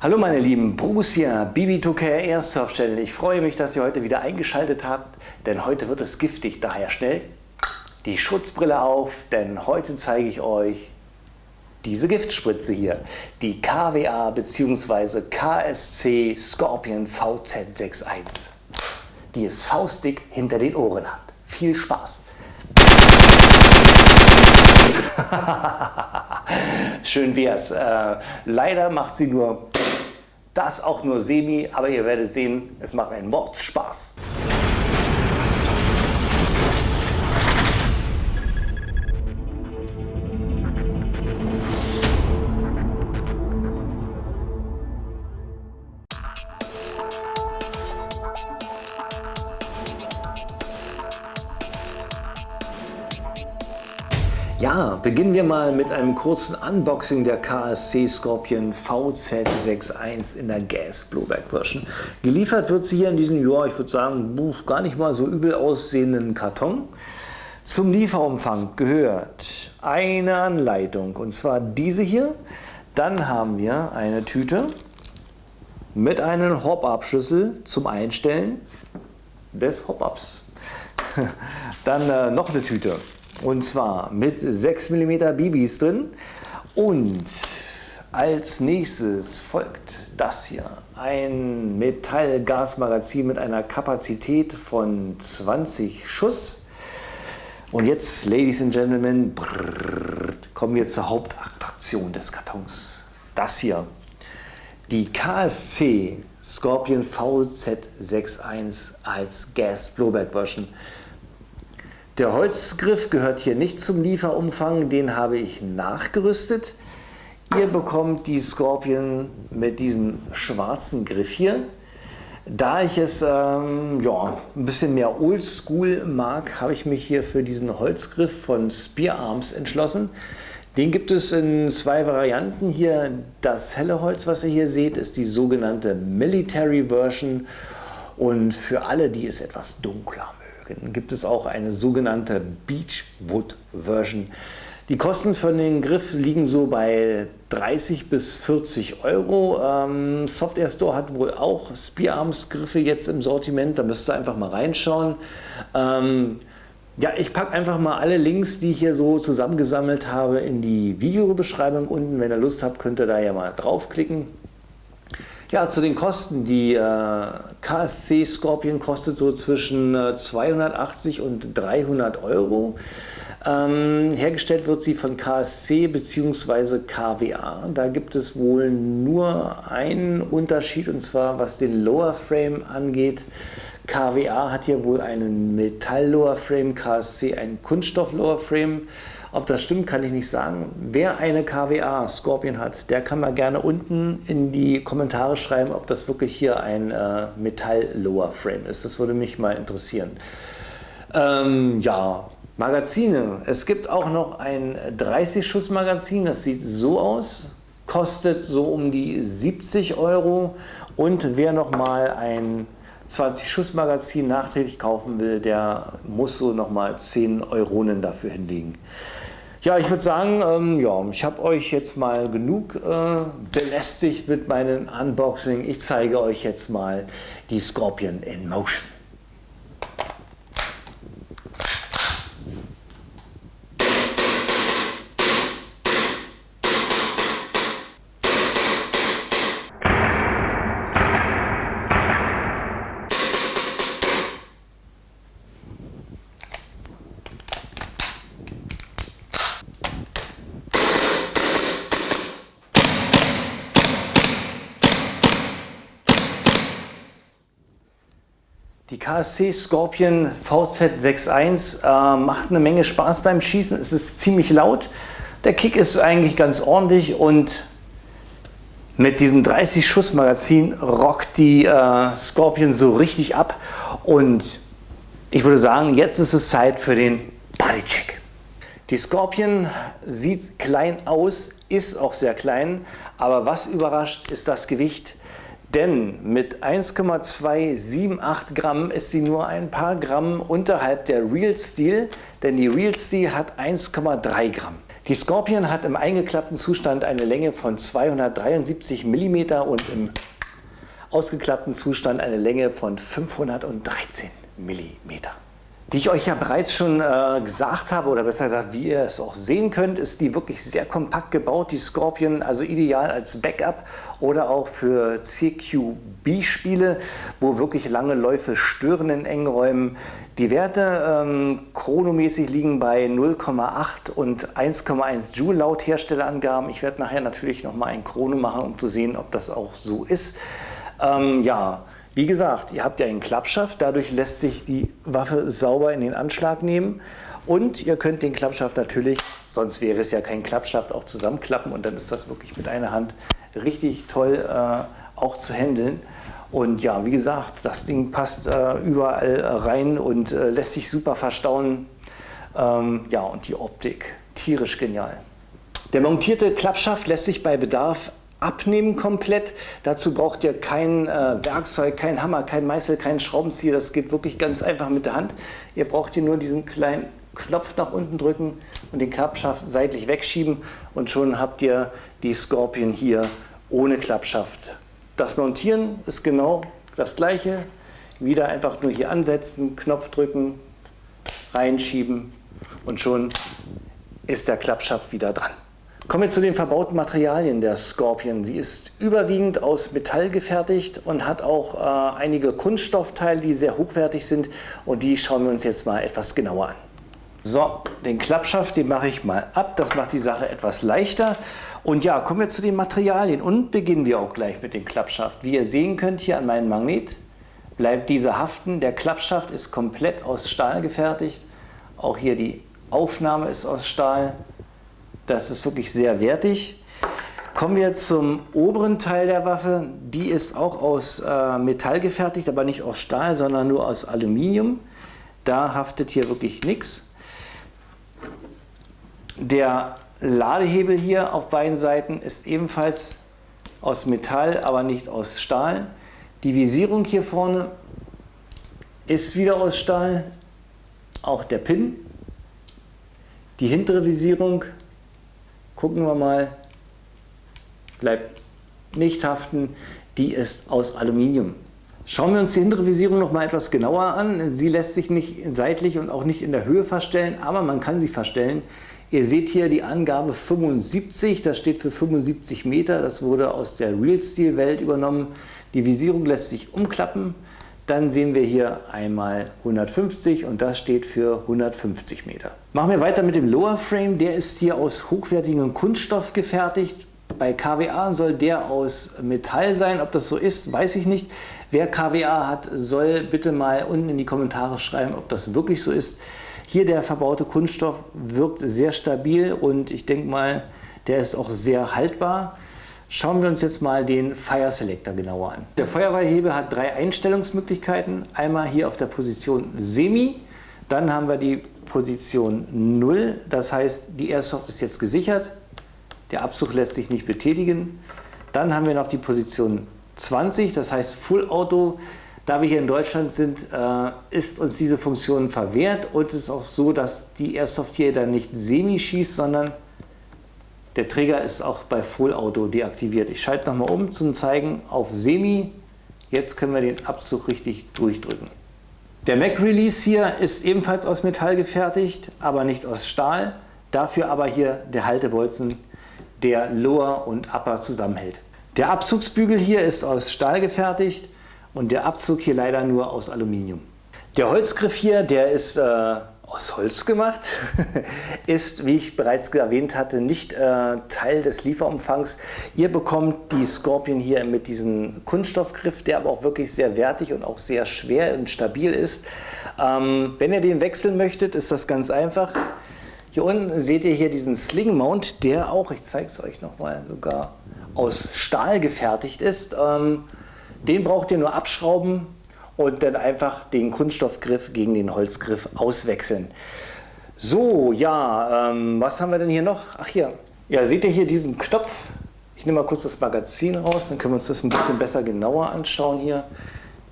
Hallo meine Lieben, Bruce hier, BB2K Airsoft Channel. Ich freue mich, dass ihr heute wieder eingeschaltet habt, denn heute wird es giftig, daher schnell die Schutzbrille auf, denn heute zeige ich euch diese Giftspritze hier, die KWA bzw. KSC Scorpion VZ61, die es faustdick hinter den Ohren hat. Viel Spaß! Schön wär's. Leider macht sie nur das, auch nur semi, aber ihr werdet sehen, es macht einen Mordsspaß. Ja, beginnen wir mal mit einem kurzen Unboxing der KSC Scorpion VZ61 in der Gas Blowback Version. Geliefert wird sie hier in diesem, ja, ich würde sagen, gar nicht mal so übel aussehenden Karton. Zum Lieferumfang gehört eine Anleitung, und zwar diese hier. Dann haben wir eine Tüte mit einem Hop-Up-Schlüssel zum Einstellen des Hop-Ups. Dann noch eine Tüte. Und zwar mit 6 mm BBs drin. Und als nächstes folgt das hier. Ein Metallgasmagazin mit einer Kapazität von 20 Schuss. Und jetzt, Ladies and Gentlemen, kommen wir zur Hauptattraktion des Kartons. Das hier. Die KSC Scorpion VZ61 als Gas Blowback Version. Der Holzgriff gehört hier nicht zum Lieferumfang, den habe ich nachgerüstet. Ihr bekommt die Scorpion mit diesem schwarzen Griff hier. Da ich es ja, ein bisschen mehr Oldschool mag, habe ich mich hier für diesen Holzgriff von Spear Arms entschlossen. Den gibt es in zwei Varianten hier. Das helle Holz, was ihr hier seht, ist die sogenannte Military Version. Und für alle, die es etwas dunkler mögen, gibt es auch eine sogenannte Beechwood Version. Die Kosten für den Griff liegen so bei 30 bis 40 Euro. Software Store hat wohl auch Spear Arms Griffe jetzt im Sortiment, da müsst ihr einfach mal reinschauen. Ja, ich packe einfach mal alle Links, die ich hier so zusammengesammelt habe, in die Videobeschreibung unten. Wenn ihr Lust habt, könnt ihr da ja mal draufklicken. Ja, zu den Kosten. Die KSC Scorpion kostet so zwischen 280 und 300 Euro. Hergestellt wird sie von KSC bzw. KWA. Da gibt es wohl nur einen Unterschied, und zwar was den Lower Frame angeht. KWA hat hier wohl einen Metall Lower Frame, KSC einen Kunststoff Lower Frame. Ob das stimmt, kann ich nicht sagen. Wer eine KWA Scorpion hat, der kann mal gerne unten in die Kommentare schreiben, ob das wirklich hier ein Metall Lower Frame ist. Das würde mich mal interessieren. Ja, Magazine. Es gibt auch noch ein 30 Schuss Magazin, das sieht so aus, kostet so um die 70 Euro. Und wer noch mal ein 20 Schuss Magazin nachträglich kaufen will, der muss so nochmal 10 Euronen dafür hinlegen. Ja, ich würde sagen, ja, ich habe euch jetzt mal genug belästigt mit meinem Unboxing. Ich zeige euch jetzt mal die Scorpion in Motion. Die KSC Scorpion VZ61 macht eine Menge Spaß beim Schießen. Es ist ziemlich laut. Der Kick ist eigentlich ganz ordentlich, und mit diesem 30 Schuss Magazin rockt die Scorpion so richtig ab. Und ich würde sagen, jetzt ist es Zeit für den Bodycheck. Die Scorpion sieht klein aus, ist auch sehr klein, aber was überrascht, ist das Gewicht. Denn mit 1,278 Gramm ist sie nur ein paar Gramm unterhalb der Real Steel, denn die Real Steel hat 1,3 Gramm. Die Scorpion hat im eingeklappten Zustand eine Länge von 273 mm und im ausgeklappten Zustand eine Länge von 513 mm. Wie ich euch ja bereits schon gesagt habe, oder besser gesagt, wie ihr es auch sehen könnt, ist die wirklich sehr kompakt gebaut, die Scorpion, also ideal als Backup oder auch für CQB-Spiele, wo wirklich lange Läufe stören in engen Räumen. Die Werte chronomäßig liegen bei 0,8 und 1,1 Joule laut Herstellerangaben. Ich werde nachher natürlich nochmal ein Chrono machen, um zu sehen, ob das auch so ist. Ja. Wie gesagt, ihr habt ja einen Klappschaft, dadurch lässt sich die Waffe sauber in den Anschlag nehmen und ihr könnt den Klappschaft natürlich, sonst wäre es ja kein Klappschaft, auch zusammenklappen und dann ist das wirklich mit einer Hand richtig toll auch zu handeln. Und ja, wie gesagt, das Ding passt überall rein und lässt sich super verstauen. Ja, und die Optik, tierisch genial. Der montierte Klappschaft lässt sich bei Bedarf abnehmen komplett. Dazu braucht ihr kein Werkzeug, kein Hammer, kein Meißel, keinen Schraubenzieher. Das geht wirklich ganz einfach mit der Hand. Ihr braucht hier nur diesen kleinen Knopf nach unten drücken und den Klappschaft seitlich wegschieben und schon habt ihr die Scorpion hier ohne Klappschaft. Das Montieren ist genau das gleiche. Wieder einfach nur hier ansetzen, Knopf drücken, reinschieben und schon ist der Klappschaft wieder dran. Kommen wir zu den verbauten Materialien der Scorpion. Sie ist überwiegend aus Metall gefertigt und hat auch einige Kunststoffteile, die sehr hochwertig sind und die schauen wir uns jetzt mal etwas genauer an. So, den Klappschaft, den mache ich mal ab, das macht die Sache etwas leichter. Und ja, kommen wir zu den Materialien und beginnen wir auch gleich mit dem Klappschaft. Wie ihr sehen könnt hier an meinem Magnet bleibt dieser haften. Der Klappschaft ist komplett aus Stahl gefertigt. Auch hier die Aufnahme ist aus Stahl. Das ist wirklich sehr wertig. Kommen wir zum oberen Teil der Waffe. Die ist auch aus Metall gefertigt, aber nicht aus Stahl, sondern nur aus Aluminium. Da haftet hier wirklich nichts. Der Ladehebel hier auf beiden Seiten ist ebenfalls aus Metall, aber nicht aus Stahl. Die Visierung hier vorne ist wieder aus Stahl. Auch der Pin. Die hintere Visierung, gucken wir mal, bleibt nicht haften, die ist aus Aluminium. Schauen wir uns die hintere Visierung noch mal etwas genauer an. Sie lässt sich nicht seitlich und auch nicht in der Höhe verstellen, aber man kann sie verstellen. Ihr seht hier die Angabe 75, das steht für 75 Meter, das wurde aus der Real-Steel-Welt übernommen. Die Visierung lässt sich umklappen, dann sehen wir hier einmal 150 und das steht für 150 Meter. Machen wir weiter mit dem Lower Frame, der ist hier aus hochwertigem Kunststoff gefertigt. Bei KWA soll der aus Metall sein, ob das so ist, weiß ich nicht. Wer KWA hat, soll bitte mal unten in die Kommentare schreiben, ob das wirklich so ist. Hier der verbaute Kunststoff wirkt sehr stabil und ich denke mal, der ist auch sehr haltbar. Schauen wir uns jetzt mal den Fire Selector genauer an. Der Feuerwehrhebel hat 3 Einstellungsmöglichkeiten. Einmal hier auf der Position Semi, dann haben wir die Position 0, das heißt die Airsoft ist jetzt gesichert, der Abzug lässt sich nicht betätigen. Dann haben wir noch die Position 20, das heißt Full Auto. Da wir hier in Deutschland sind, ist uns diese Funktion verwehrt und es ist auch so, dass die Airsoft hier dann nicht Semi schießt, sondern der Trigger ist auch bei Full Auto deaktiviert. Ich schalte nochmal um zum Zeigen auf Semi. Jetzt können wir den Abzug richtig durchdrücken. Der Mag Release hier ist ebenfalls aus Metall gefertigt, aber nicht aus Stahl. Dafür aber hier der Haltebolzen, der Lower und Upper zusammenhält. Der Abzugsbügel hier ist aus Stahl gefertigt und der Abzug hier leider nur aus Aluminium. Der Holzgriff hier, der ist aus Holz gemacht, ist, wie ich bereits erwähnt hatte, nicht Teil des Lieferumfangs. Ihr bekommt die Scorpion hier mit diesem Kunststoffgriff, der aber auch wirklich sehr wertig und auch sehr schwer und stabil ist. Wenn ihr den wechseln möchtet, ist das ganz einfach. Hier unten seht ihr hier diesen Sling Mount, der auch, ich zeige es euch nochmal, sogar aus Stahl gefertigt ist. Den braucht ihr nur abschrauben und dann einfach den Kunststoffgriff gegen den Holzgriff auswechseln. So, ja, was haben wir denn hier noch? Ach hier, ja, seht ihr hier diesen Knopf? Ich nehme mal kurz das Magazin raus, dann können wir uns das ein bisschen besser genauer anschauen hier.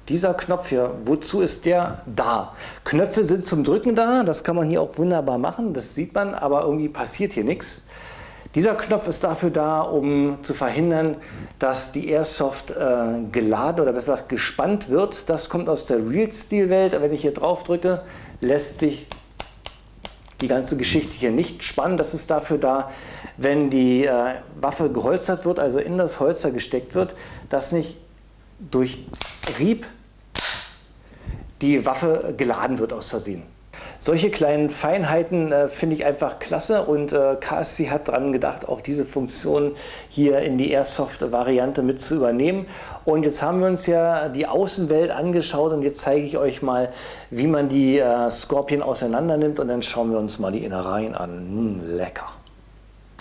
Dieser Knopf hier, wozu ist der da? Knöpfe sind zum Drücken da, das kann man hier auch wunderbar machen, das sieht man, aber irgendwie passiert hier nichts. Dieser Knopf ist dafür da, um zu verhindern, dass die Airsoft geladen oder besser gesagt gespannt wird. Das kommt aus der Real Steel Welt. Wenn ich hier drauf drücke, lässt sich die ganze Geschichte hier nicht spannen. Das ist dafür da, wenn die Waffe geholstert wird, also in das Holster gesteckt wird, dass nicht durch Rieb die Waffe geladen wird aus Versehen. Solche kleinen Feinheiten finde ich einfach klasse und KSC hat daran gedacht, auch diese Funktion hier in die Airsoft-Variante mit zu übernehmen. Und jetzt haben wir uns ja die Außenwelt angeschaut und jetzt zeige ich euch mal, wie man die Scorpion auseinander nimmt und dann schauen wir uns mal die Innereien an. Lecker!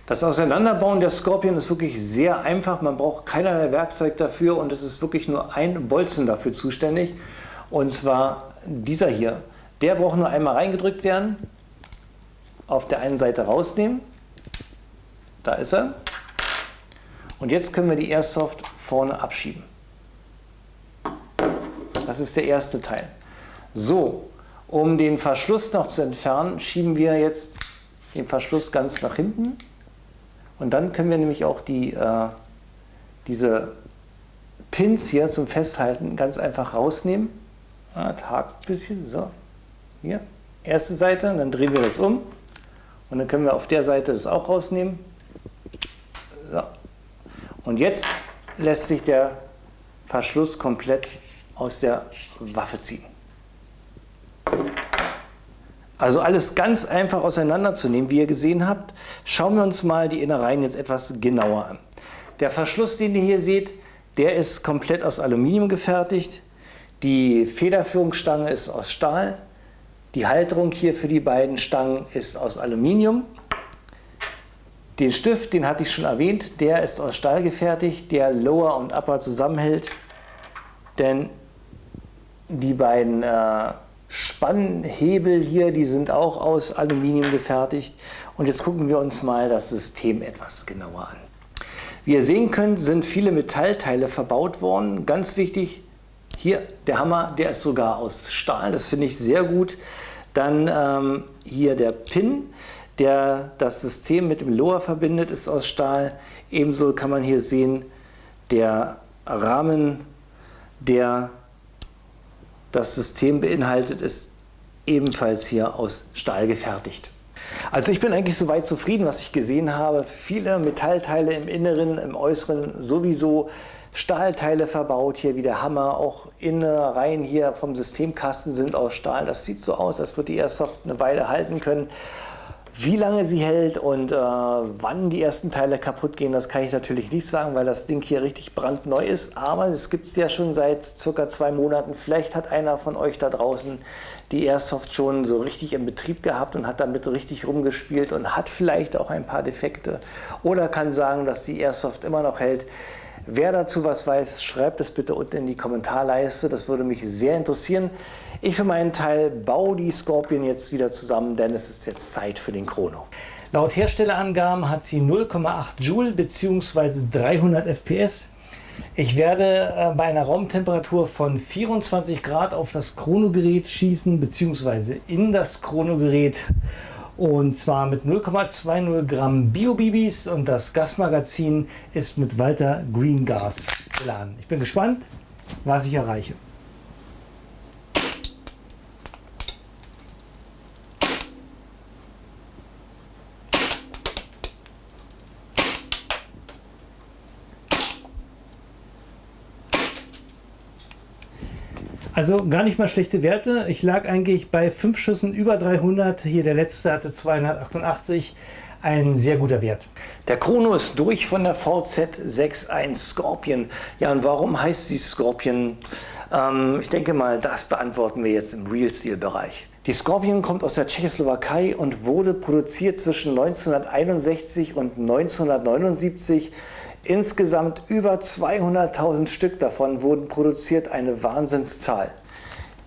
Das Auseinanderbauen der Scorpion ist wirklich sehr einfach, man braucht keinerlei Werkzeug dafür und es ist wirklich nur ein Bolzen dafür zuständig und zwar dieser hier. Der braucht nur einmal reingedrückt werden, auf der einen Seite rausnehmen, da ist er. Und jetzt können wir die Airsoft vorne abschieben. Das ist der erste Teil. So, um den Verschluss noch zu entfernen, schieben wir jetzt den Verschluss ganz nach hinten. Und dann können wir nämlich auch diese Pins hier zum Festhalten ganz einfach rausnehmen. Ja, das hakt ein bisschen, so. Hier, erste Seite, dann drehen wir das um und dann können wir auf der Seite das auch rausnehmen. So. Und jetzt lässt sich der Verschluss komplett aus der Waffe ziehen. Also alles ganz einfach auseinanderzunehmen, wie ihr gesehen habt. Schauen wir uns mal die Innereien jetzt etwas genauer an. Der Verschluss, den ihr hier seht, der ist komplett aus Aluminium gefertigt. Die Federführungsstange ist aus Stahl. Die Halterung hier für die beiden Stangen ist aus Aluminium. Den Stift, den hatte ich schon erwähnt, der ist aus Stahl gefertigt, der Lower und Upper zusammenhält. Denn die beiden Spannhebel hier, die sind auch aus Aluminium gefertigt. Und jetzt gucken wir uns mal das System etwas genauer an. Wie ihr sehen könnt, sind viele Metallteile verbaut worden. Ganz wichtig, hier der Hammer, der ist sogar aus Stahl, das finde ich sehr gut. Dann hier der Pin, der das System mit dem Lower verbindet, ist aus Stahl. Ebenso kann man hier sehen, der Rahmen, der das System beinhaltet, ist ebenfalls hier aus Stahl gefertigt. Also ich bin eigentlich soweit zufrieden, was ich gesehen habe. Viele Metallteile im Inneren, im Äußeren sowieso. Stahlteile verbaut, hier wie der Hammer, auch Innereien hier vom Systemkasten sind aus Stahl. Das sieht so aus, als würde die Airsoft eine Weile halten können. Wie lange sie hält und wann die ersten Teile kaputt gehen, das kann ich natürlich nicht sagen, weil das Ding hier richtig brandneu ist. Aber es gibt es ja schon seit circa 2 Monaten. Vielleicht hat einer von euch da draußen die Airsoft schon so richtig in Betrieb gehabt und hat damit richtig rumgespielt und hat vielleicht auch ein paar Defekte. Oder kann sagen, dass die Airsoft immer noch hält. Wer dazu was weiß, schreibt es bitte unten in die Kommentarleiste, das würde mich sehr interessieren. Ich für meinen Teil baue die Scorpion jetzt wieder zusammen, denn es ist jetzt Zeit für den Chrono. Laut Herstellerangaben hat sie 0,8 Joule bzw. 300 FPS. Ich werde bei einer Raumtemperatur von 24 Grad auf das Chronogerät schießen bzw. in das Chronogerät. Und zwar mit 0,20 Gramm Bio-BBs und das Gasmagazin ist mit Walter Green Gas geladen. Ich bin gespannt, was ich erreiche. Also gar nicht mal schlechte Werte. Ich lag eigentlich bei 5 Schüssen über 300. Hier der letzte hatte 288. Ein sehr guter Wert. Der Chrono ist durch von der VZ61 Scorpion. Ja, und warum heißt sie Scorpion? Ich denke mal, das beantworten wir jetzt im Real Steel Bereich. Die Scorpion kommt aus der Tschechoslowakei und wurde produziert zwischen 1961 und 1979. Insgesamt über 200.000 Stück davon wurden produziert, eine Wahnsinnszahl.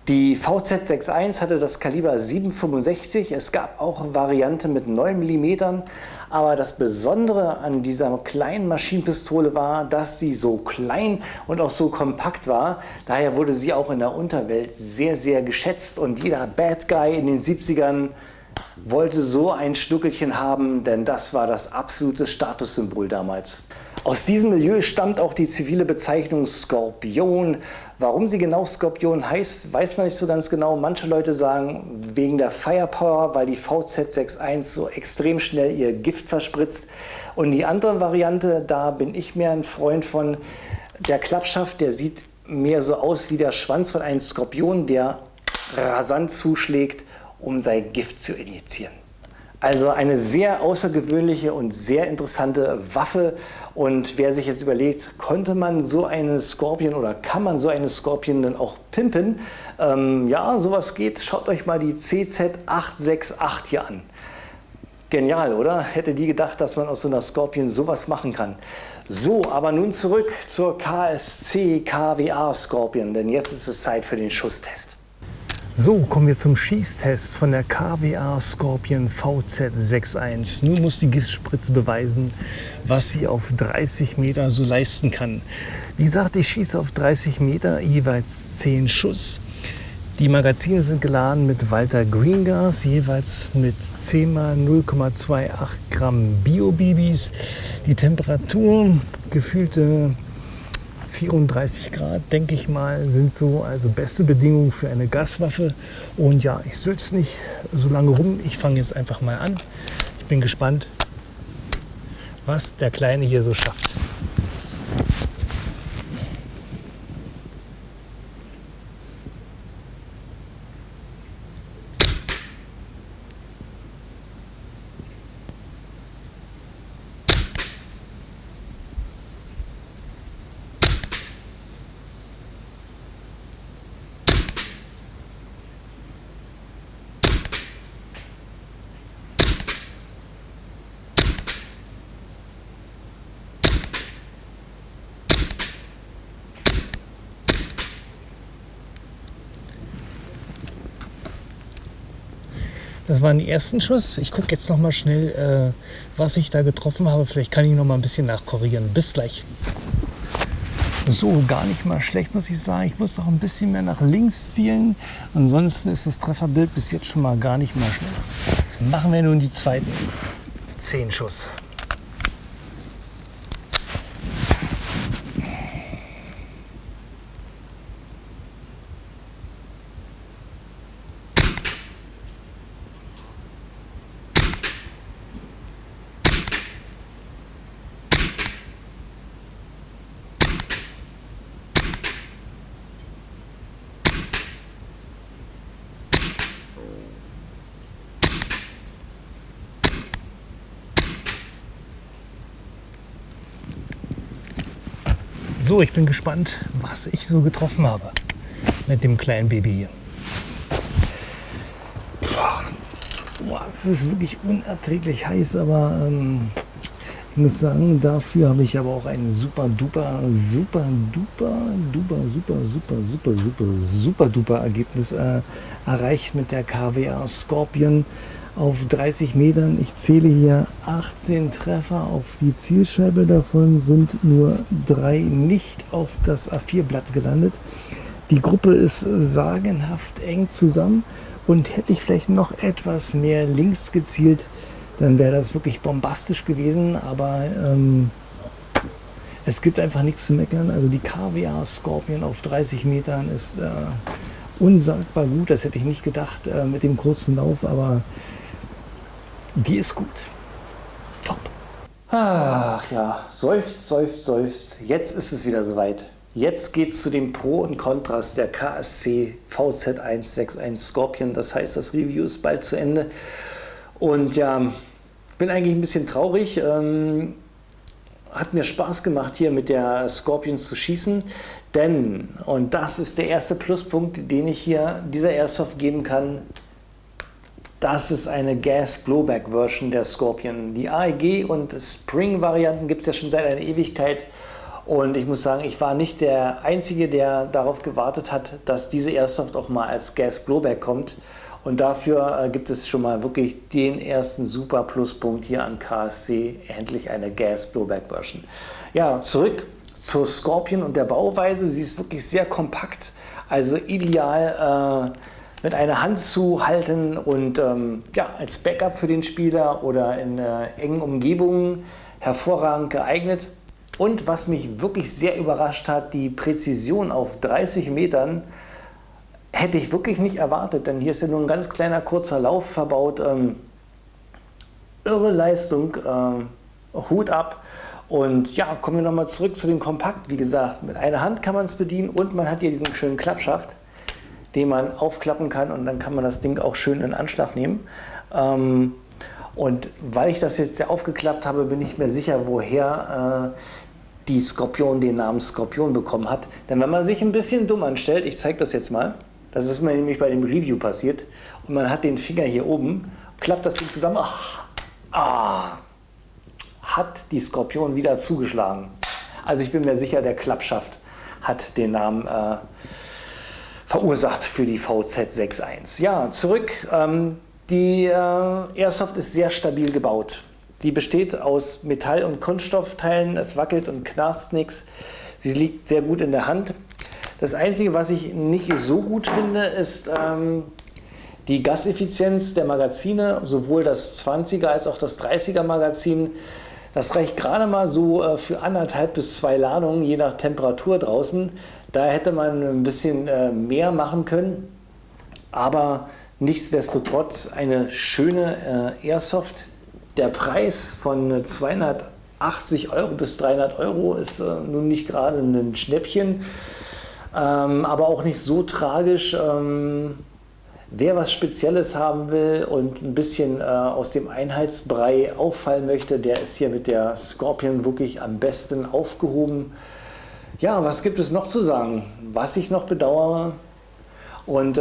Die VZ61 hatte das Kaliber 7,65. Es gab auch eine Variante mit 9 mm. Aber das Besondere an dieser kleinen Maschinenpistole war, dass sie so klein und auch so kompakt war. Daher wurde sie auch in der Unterwelt sehr, sehr geschätzt. Und jeder Bad Guy in den 70ern wollte so ein Schnuckelchen haben, denn das war das absolute Statussymbol damals. Aus diesem Milieu stammt auch die zivile Bezeichnung Skorpion. Warum sie genau Skorpion heißt, weiß man nicht so ganz genau. Manche Leute sagen wegen der Firepower, weil die VZ61 so extrem schnell ihr Gift verspritzt. Und die andere Variante, da bin ich mehr ein Freund von, der Klappschaft, der sieht mehr so aus wie der Schwanz von einem Skorpion, der rasant zuschlägt, um sein Gift zu injizieren. Also eine sehr außergewöhnliche und sehr interessante Waffe. Und wer sich jetzt überlegt, konnte man so eine Scorpion oder kann man so eine Scorpion dann auch pimpen? Ja, sowas geht. Schaut euch mal die CZ868 hier an. Genial, oder? Hätte die gedacht, dass man aus so einer Scorpion sowas machen kann. So, aber nun zurück zur KSC KWA Scorpion, denn jetzt ist es Zeit für den Schusstest. So, kommen wir zum Schießtest von der KWA Scorpion VZ61. Nun muss die Giftspritze beweisen, was sie auf 30 Meter so leisten kann. Wie gesagt, ich schieße auf 30 Meter jeweils 10 Schuss. Die Magazine sind geladen mit Walther Green Gas, jeweils mit 10 x 0,28 Gramm Bio-BBs. Die Temperatur, gefühlte 34 Grad, denke ich mal, sind so also beste Bedingungen für eine Gaswaffe. Und ja, ich sülze nicht so lange rum. Ich fange jetzt einfach mal an. Ich bin gespannt, was der Kleine hier so schafft. Das waren die ersten Schuss. Ich gucke jetzt noch mal schnell, was ich da getroffen habe. Vielleicht kann ich noch mal ein bisschen nachkorrigieren. Bis gleich. So, gar nicht mal schlecht, muss ich sagen. Ich muss noch ein bisschen mehr nach links zielen. Ansonsten ist das Trefferbild bis jetzt schon mal gar nicht mal schlecht. Machen wir nun die zweiten 10 Schuss. So, ich bin gespannt, was ich so getroffen habe mit dem kleinen Baby hier. Es ist wirklich unerträglich heiß, aber ich muss sagen, dafür habe ich aber auch ein super duper Ergebnis erreicht mit der KWA Scorpion auf 30 Metern. Ich zähle hier 18 Treffer auf die Zielscheibe, davon sind nur 3 nicht auf das A4-Blatt gelandet. Die Gruppe ist sagenhaft eng zusammen und hätte ich vielleicht noch etwas mehr links gezielt, dann wäre das wirklich bombastisch gewesen, aber es gibt einfach nichts zu meckern. Also die KWA Scorpion auf 30 Metern ist unsagbar gut, das hätte ich nicht gedacht mit dem kurzen Lauf, aber die ist gut. Top. Ach ja, seufzt, seufzt, seufzt. Jetzt ist es wieder soweit. Jetzt geht es zu den Pro und Kontras der KSC VZ161 Scorpion. Das heißt, das Review ist bald zu Ende. Und ja, bin eigentlich ein bisschen traurig. Hat mir Spaß gemacht, hier mit der Scorpion zu schießen. Denn, und das ist der erste Pluspunkt, den ich hier dieser Airsoft geben kann, das ist eine Gas-Blowback-Version der Scorpion. Die AEG- und Spring-Varianten gibt es ja schon seit einer Ewigkeit. Und ich muss sagen, ich war nicht der Einzige, der darauf gewartet hat, dass diese Airsoft auch mal als Gas Blowback kommt. Und dafür gibt es schon mal wirklich den ersten super Pluspunkt hier an KSC, endlich eine Gas Blowback Version. Ja, zurück zur Scorpion und der Bauweise. Sie ist wirklich sehr kompakt, also ideal mit einer Hand zu halten und ja, als Backup für den Spieler oder in engen Umgebungen hervorragend geeignet. Und was mich wirklich sehr überrascht hat, die Präzision auf 30 Metern hätte ich wirklich nicht erwartet, denn hier ist ja nur ein ganz kleiner kurzer Lauf verbaut. Irre Leistung, Hut ab. Und ja, kommen wir nochmal zurück zu dem Kompakt. Wie gesagt, mit einer Hand kann man es bedienen und man hat hier diesen schönen Klappschaft, den man aufklappen kann und dann kann man das Ding auch schön in Anschlag nehmen. Und weil ich das jetzt ja aufgeklappt habe, bin ich mir sicher, woher die Scorpion den Namen Scorpion bekommen hat. Denn wenn man sich ein bisschen dumm anstellt, ich zeige das jetzt mal, das ist mir nämlich bei dem Review passiert, und man hat den Finger hier oben, klappt das Ding zusammen, hat die Scorpion wieder zugeschlagen. Also ich bin mir sicher, der Klappschaft hat den Namen verursacht für die VZ61. Ja, zurück. Die Airsoft ist sehr stabil gebaut. Die besteht aus Metall- und Kunststoffteilen, es wackelt und knarzt nichts. Sie liegt sehr gut in der Hand. Das Einzige, was ich nicht so gut finde, ist die Gaseffizienz der Magazine, sowohl das 20er als auch das 30er Magazin. Das reicht gerade mal so für 1,5 bis 2 Ladungen, je nach Temperatur draußen. Da hätte man ein bisschen mehr machen können, aber nichtsdestotrotz eine schöne Airsoft. Der Preis von 280 Euro bis 300 Euro ist nun nicht gerade ein Schnäppchen, aber auch nicht so tragisch. Wer was Spezielles haben will und ein bisschen aus dem Einheitsbrei auffallen möchte, der ist hier mit der Scorpion wirklich am besten aufgehoben. Ja, was gibt es noch zu sagen? Was ich noch bedauere, und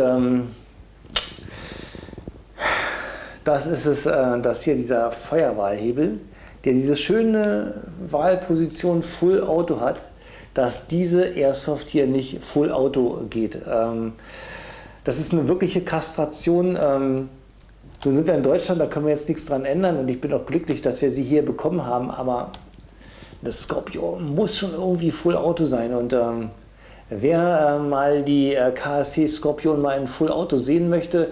das ist es, dass hier dieser Feuerwahlhebel, der diese schöne Wahlposition Full Auto hat, dass diese Airsoft hier nicht Full Auto geht. Das ist eine wirkliche Kastration. Nun sind wir in Deutschland, da können wir jetzt nichts dran ändern und ich bin auch glücklich, dass wir sie hier bekommen haben, aber das Scorpion muss schon irgendwie Full Auto sein. Und wer mal die KSC Scorpion mal in Full Auto sehen möchte,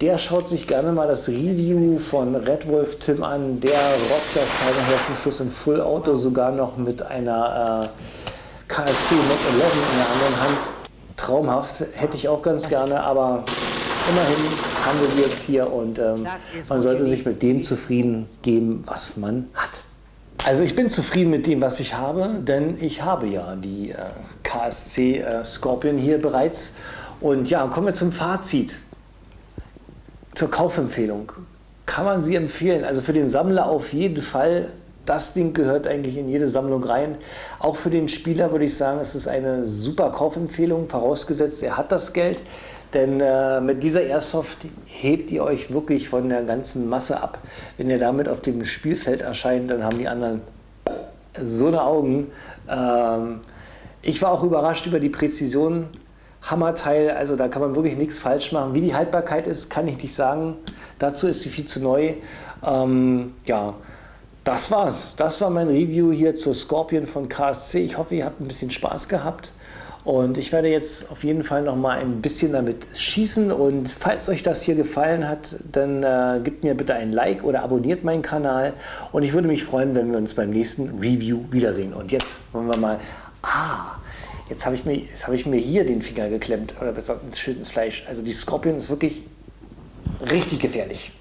der schaut sich gerne mal das Review von Red Wolf Tim an. Der rockt das Teil nachher zum Schluss in Full Auto, sogar noch mit einer KSC Mac 11 in der anderen Hand. Traumhaft, hätte ich auch ganz gerne, aber immerhin haben wir sie jetzt hier und man sollte sich mit dem zufrieden geben, was man hat. Also ich bin zufrieden mit dem, was ich habe, denn ich habe ja die KSC Scorpion hier bereits. Und ja, kommen wir zum Fazit. Zur Kaufempfehlung. Kann man sie empfehlen? Also für den Sammler auf jeden Fall. Das Ding gehört eigentlich in jede Sammlung rein. Auch für den Spieler würde ich sagen, es ist eine super Kaufempfehlung, vorausgesetzt er hat das Geld. Denn mit dieser Airsoft hebt ihr euch wirklich von der ganzen Masse ab. Wenn ihr damit auf dem Spielfeld erscheint, dann haben die anderen so eine Augen. Ich war auch überrascht über die Präzision. Hammerteil, also da kann man wirklich nichts falsch machen. Wie die Haltbarkeit ist, kann ich nicht sagen. Dazu ist sie viel zu neu. Ja, das war's. Das war mein Review hier zur Scorpion von KSC. Ich hoffe, ihr habt ein bisschen Spaß gehabt. Und ich werde jetzt auf jeden Fall noch mal ein bisschen damit schießen. Und falls euch das hier gefallen hat, dann gebt mir bitte ein Like oder abonniert meinen Kanal. Und ich würde mich freuen, wenn wir uns beim nächsten Review wiedersehen. Und jetzt wollen wir mal... Jetzt habe ich mir hier den Finger geklemmt, oder besser ins schönes Fleisch. Also die Scorpion ist wirklich richtig gefährlich.